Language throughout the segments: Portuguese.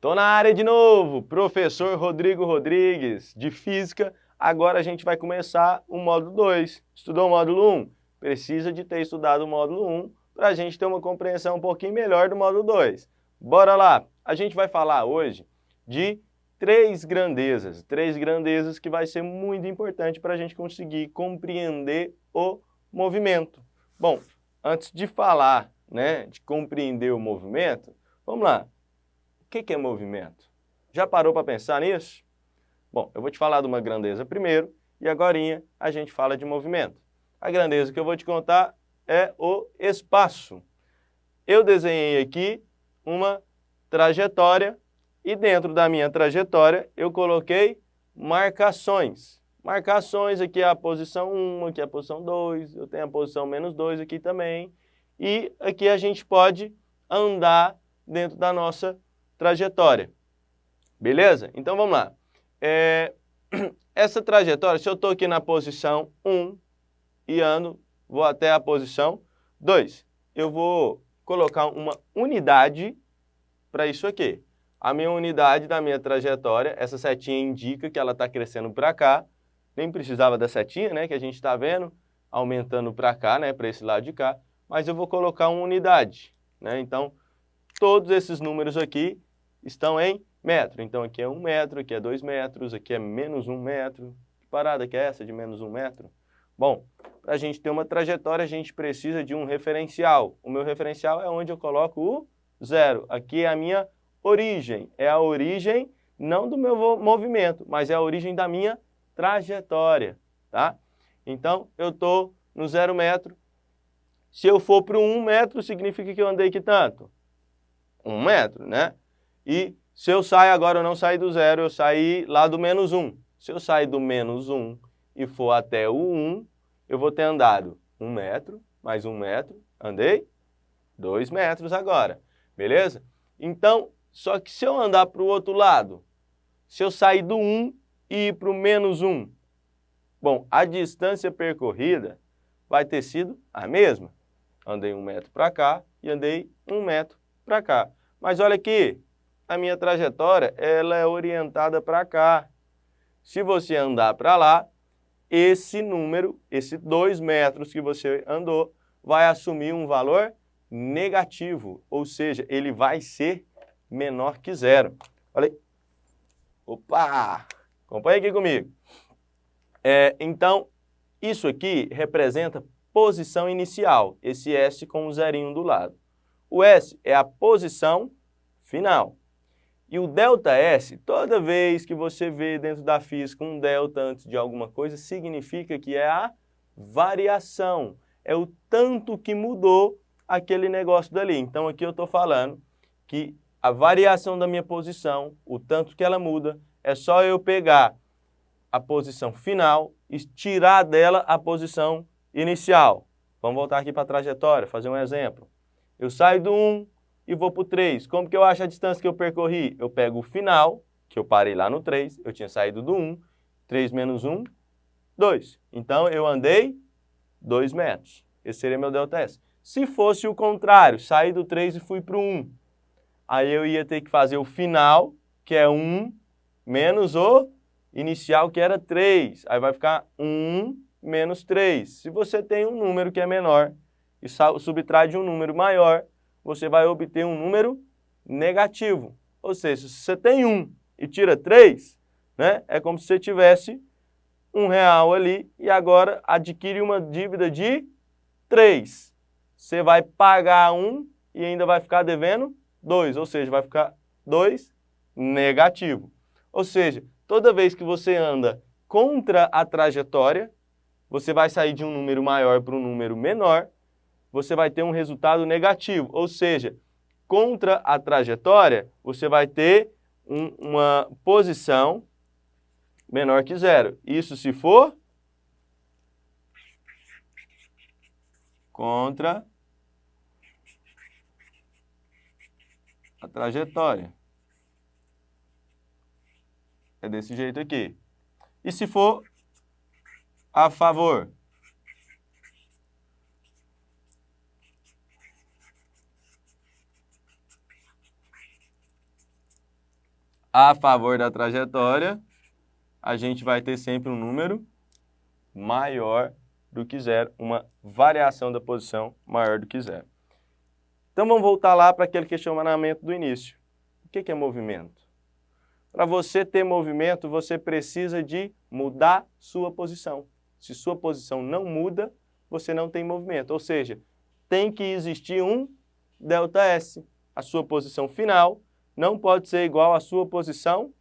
Tô na área de novo, professor Rodrigo Rodrigues, de Física. Agora a gente vai começar o módulo 2. Estudou o módulo 1? Precisa de ter estudado o módulo 1 para a gente ter uma compreensão um pouquinho melhor do módulo 2. Bora lá! A gente vai falar hoje de três grandezas que vai ser muito importante para a gente conseguir compreender o movimento. Bom, antes de falar, de compreender o movimento, vamos lá. O que é movimento? Já parou para pensar nisso? Bom, eu vou te falar de uma grandeza primeiro e agorinha a gente fala de movimento. A grandeza que eu vou te contar é o espaço. Eu desenhei aqui uma trajetória e dentro da minha trajetória eu coloquei marcações. Marcações, aqui é a posição 1, aqui é a posição 2, eu tenho a posição -2 aqui também. E aqui a gente pode andar dentro da nossa trajetória. Beleza? Então vamos lá. Essa trajetória, se eu estou aqui na posição 1 e ando, vou até a posição 2, eu vou colocar uma unidade para isso aqui. A minha unidade da minha trajetória, essa setinha indica que ela está crescendo para cá. Nem precisava da setinha, que a gente está vendo, aumentando para cá, para esse lado de cá. Mas eu vou colocar uma unidade. Então, todos esses números aqui estão em metro. Então, aqui é 1 metro, aqui é 2 metros, aqui é -1 metro. Que parada que é essa de -1 metro? Bom, para a gente ter uma trajetória, a gente precisa de um referencial. O meu referencial é onde eu coloco o 0. Aqui é a minha origem. É a origem não do meu movimento, mas é a origem da minha trajetória, tá? Então, eu estou no 0 metro. Se eu for para o 1 metro, significa que eu andei que tanto? 1 metro, E se eu sair agora, eu não saí do 0, eu saí lá do -1. Se eu sair do -1 e for até o 1, eu vou ter andado 1 metro, mais 1 metro, andei 2 metros agora, beleza? Então, só que se eu andar para o outro lado, se eu sair do 1 e ir para o -1, bom, a distância percorrida vai ter sido a mesma. Andei 1 metro para cá e andei 1 metro para cá. Mas olha aqui, a minha trajetória ela é orientada para cá. Se você andar para lá, esse número, esse 2 metros que você andou, vai assumir um valor negativo, ou seja, ele vai ser menor que 0. Olha aí. Opa! Acompanha aqui comigo. Então, isso aqui representa posição inicial, esse S com o zerinho do lado. O S é a posição final. E o ΔS, toda vez que você vê dentro da física um delta antes de alguma coisa, significa que é a variação. É o tanto que mudou aquele negócio dali. Então aqui eu estou falando que a variação da minha posição, o tanto que ela muda, é só eu pegar a posição final e tirar dela a posição inicial. Vamos voltar aqui para a trajetória, fazer um exemplo. Eu saio do 1 e vou para o 3. Como que eu acho a distância que eu percorri? Eu pego o final, que eu parei lá no 3, eu tinha saído do 1, 3 menos 1, 2. Então eu andei 2 metros. Esse seria meu ΔS. Se fosse o contrário, saí do 3 e fui para o 1, aí eu ia ter que fazer o final, que é 1, menos o inicial, que era 3. Aí vai ficar 1 menos 3. Se você tem um número que é menor e subtrai de um número maior, você vai obter um número negativo. Ou seja, se você tem 1 e tira 3, é como se você tivesse R$1 ali e agora adquire uma dívida de 3. Você vai pagar 1 e ainda vai ficar devendo 2, ou seja, vai ficar 2 negativo. Ou seja, toda vez que você anda contra a trajetória, você vai sair de um número maior para um número menor, você vai ter um resultado negativo. Ou seja, contra a trajetória, você vai ter uma posição menor que 0. Isso se for contra a trajetória. É desse jeito aqui. E se for a favor? a favor da trajetória, a gente vai ter sempre um número maior do que zero, uma variação da posição maior do que zero. Então vamos voltar lá para aquele questionamento do início. O que é movimento? Para você ter movimento, você precisa de mudar sua posição. Se sua posição não muda, você não tem movimento. Ou seja, tem que existir um ΔS. A sua posição final não pode ser igual à sua posição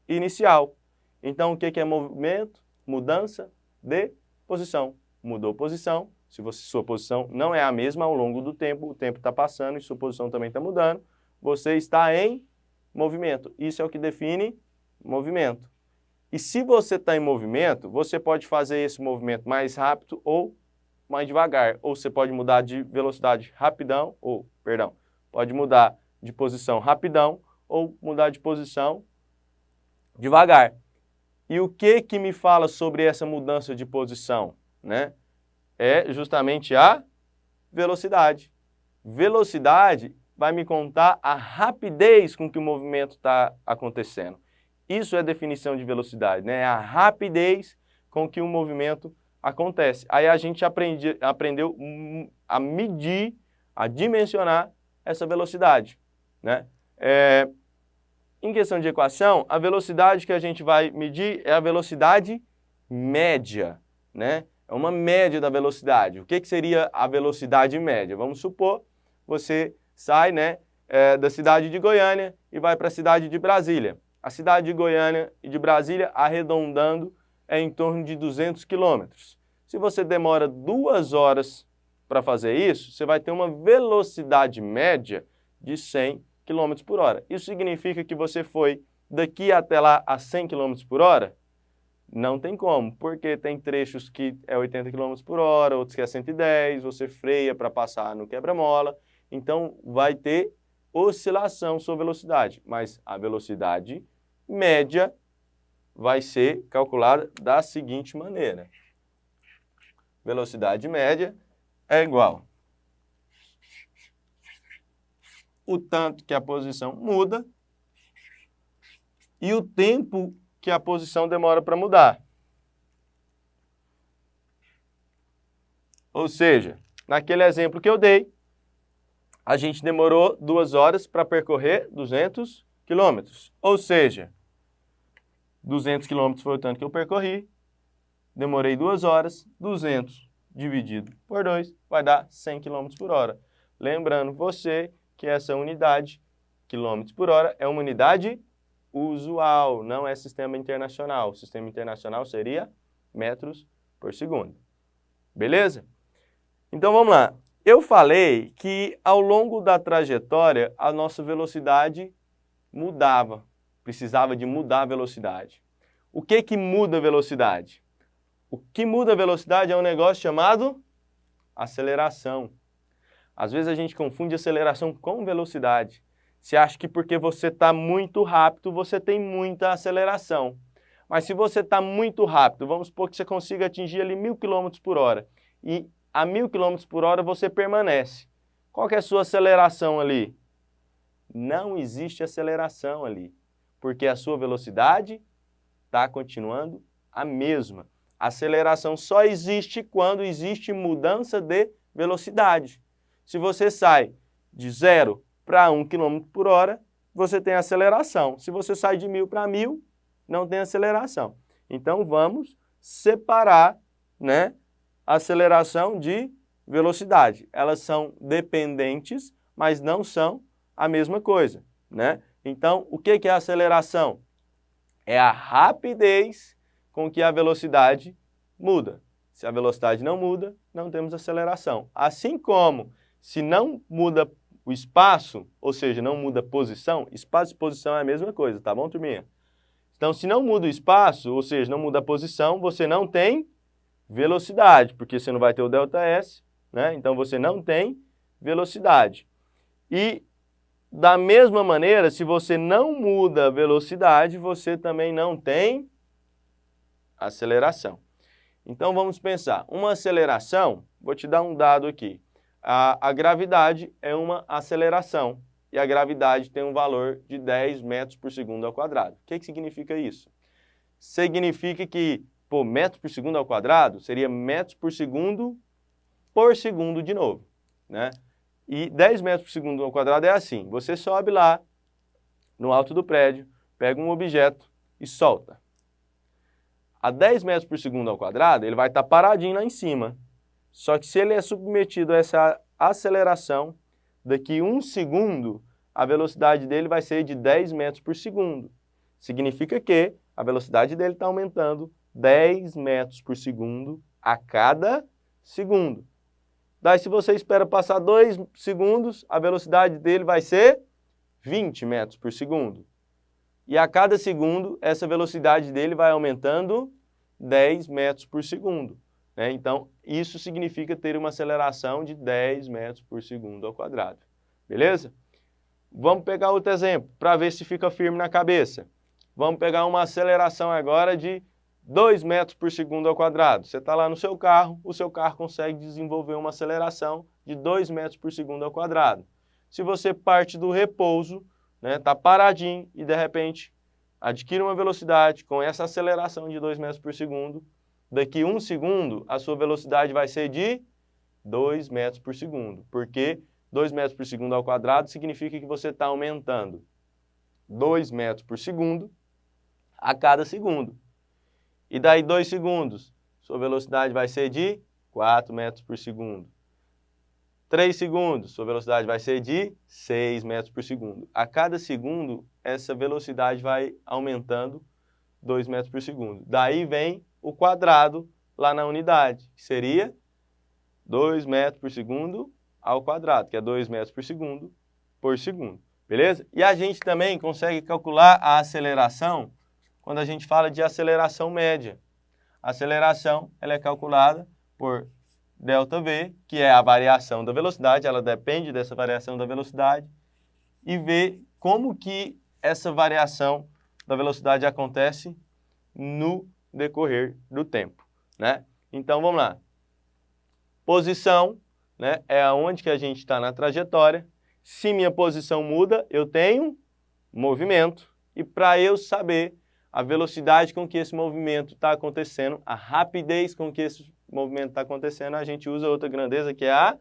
inicial. Então, o que é movimento? Mudança de posição. Mudou posição. Se sua posição não é a mesma ao longo do tempo, o tempo está passando e sua posição também está mudando, você está em movimento. Isso é o que define movimento. E se você está em movimento, você pode fazer esse movimento mais rápido ou mais devagar. Ou você pode mudar de velocidade rapidão, pode mudar de posição rapidão ou mudar de posição devagar. E o que me fala sobre essa mudança de posição, né? É justamente a velocidade. Velocidade vai me contar a rapidez com que o movimento está acontecendo. Isso é definição de velocidade, né? É a rapidez com que o movimento acontece. Aí a gente aprendeu a medir, a dimensionar essa velocidade, né? Em questão de equação, a velocidade que a gente vai medir é a velocidade média, né? É uma média da velocidade. O que seria a velocidade média? Vamos supor, você sai, né, da cidade de Goiânia e vai para a cidade de Brasília. A cidade de Goiânia e de Brasília, arredondando, é em torno de 200 quilômetros. Se você demora 2 horas para fazer isso, você vai ter uma velocidade média de 100 km por hora. Isso significa que você foi daqui até lá a 100 km por hora? Não tem como, porque tem trechos que é 80 km por hora, outros que é 110, você freia para passar no quebra-mola, então vai ter oscilação sua velocidade, mas a velocidade média vai ser calculada da seguinte maneira. Velocidade média é igual o tanto que a posição muda e o tempo que a posição demora para mudar. Ou seja, naquele exemplo que eu dei, a gente demorou 2 horas para percorrer 200 quilômetros. Ou seja, 200 quilômetros foi o tanto que eu percorri, demorei 2 horas, 200 dividido por 2 vai dar 100 km por hora. Lembrando você que essa unidade, quilômetros por hora, é uma unidade usual, não é sistema internacional. O sistema internacional seria metros por segundo. Beleza? Então vamos lá. Eu falei que ao longo da trajetória a nossa velocidade mudava, precisava de mudar a velocidade. O que muda a velocidade? O que muda a velocidade é um negócio chamado aceleração. Às vezes a gente confunde aceleração com velocidade. Você acha que porque você está muito rápido, você tem muita aceleração. Mas se você está muito rápido, vamos supor que você consiga atingir ali 1.000 km por hora. E a 1.000 km por hora você permanece. Qual que é a sua aceleração ali? Não existe aceleração ali. Porque a sua velocidade está continuando a mesma. A aceleração só existe quando existe mudança de velocidade. Se você sai de 0 para 1 km por hora, você tem aceleração. Se você sai de 1.000 para 1.000, não tem aceleração. Então, vamos separar, né, aceleração de velocidade. Elas são dependentes, mas não são a mesma coisa, né? Então, o que é a aceleração? É a rapidez com que a velocidade muda. Se a velocidade não muda, não temos aceleração. Assim como, se não muda o espaço, ou seja, não muda a posição, espaço e posição é a mesma coisa, tá bom, turminha? Então, se não muda o espaço, ou seja, não muda a posição, você não tem velocidade, porque você não vai ter o ΔS, né? Então, você não tem velocidade. E, da mesma maneira, se você não muda a velocidade, você também não tem aceleração. Então, vamos pensar. Uma aceleração, vou te dar um dado aqui. A gravidade é uma aceleração. e a gravidade tem um valor de 10 metros por segundo ao quadrado. O que significa isso? Significa que, metros por segundo ao quadrado seria metros por segundo de novo, né? E 10 metros por segundo ao quadrado é assim, você sobe lá no alto do prédio, pega um objeto e solta. A 10 metros por segundo ao quadrado, ele vai estar paradinho lá em cima. Só que se ele é submetido a essa aceleração, daqui 1 segundo, a velocidade dele vai ser de 10 metros por segundo. Significa que a velocidade dele está aumentando 10 metros por segundo a cada segundo. Daí, se você espera passar 2 segundos, a velocidade dele vai ser 20 metros por segundo. E a cada segundo, essa velocidade dele vai aumentando 10 metros por segundo. Né? Então, isso significa ter uma aceleração de 10 metros por segundo ao quadrado. Beleza? Vamos pegar outro exemplo, para ver se fica firme na cabeça. Vamos pegar uma aceleração agora de 2 metros por segundo ao quadrado. Você está lá no seu carro, o seu carro consegue desenvolver uma aceleração de 2 metros por segundo ao quadrado. Se você parte do repouso, está paradinho e de repente adquire uma velocidade com essa aceleração de 2 metros por segundo, daqui 1 segundo a sua velocidade vai ser de 2 metros por segundo, porque 2 metros por segundo ao quadrado significa que você está aumentando 2 metros por segundo a cada segundo. E daí 2 segundos, sua velocidade vai ser de 4 metros por segundo. 3 segundos, sua velocidade vai ser de 6 metros por segundo. A cada segundo, essa velocidade vai aumentando 2 metros por segundo. Daí vem o quadrado lá na unidade, que seria 2 metros por segundo ao quadrado, que é 2 metros por segundo, beleza? E a gente também consegue calcular a aceleração quando a gente fala de aceleração média. A aceleração ela é calculada por ΔV, que é a variação da velocidade, ela depende dessa variação da velocidade, e ver como que essa variação da velocidade acontece no decorrer do tempo, né? Então, vamos lá. Posição, né, é aonde que a gente está na trajetória. Se minha posição muda, eu tenho movimento. E para eu saber a velocidade com que esse movimento está acontecendo, a rapidez com que esse movimento está acontecendo, a gente usa outra grandeza que é a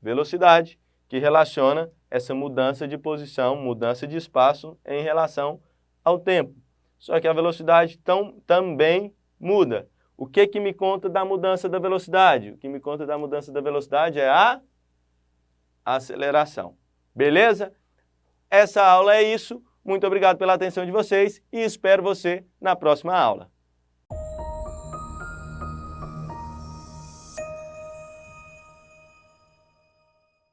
velocidade, que relaciona essa mudança de posição, mudança de espaço em relação ao tempo. Só que a velocidade também muda. O que me conta da mudança da velocidade? O que me conta da mudança da velocidade é a aceleração. Beleza? Essa aula é isso. Muito obrigado pela atenção de vocês e espero você na próxima aula.